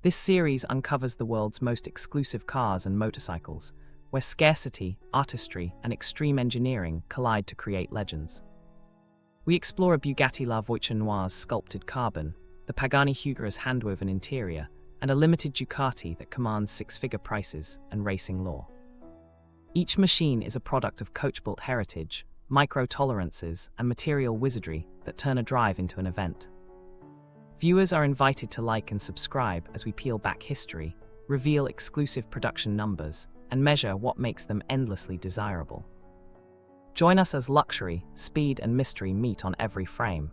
This series uncovers the world's most exclusive cars and motorcycles, where scarcity, artistry, and extreme engineering collide to create legends. We explore a Bugatti La Voiture Noire's sculpted carbon, the Pagani Huguer's hand-woven interior, and a limited Ducati that commands six-figure prices and racing lore. Each machine is a product of coach-built heritage, micro-tolerances, and material wizardry that turn a drive into an event. Viewers are invited to like and subscribe as we peel back history, reveal exclusive production numbers, and measure what makes them endlessly desirable. Join us as luxury, speed, and mystery meet on every frame.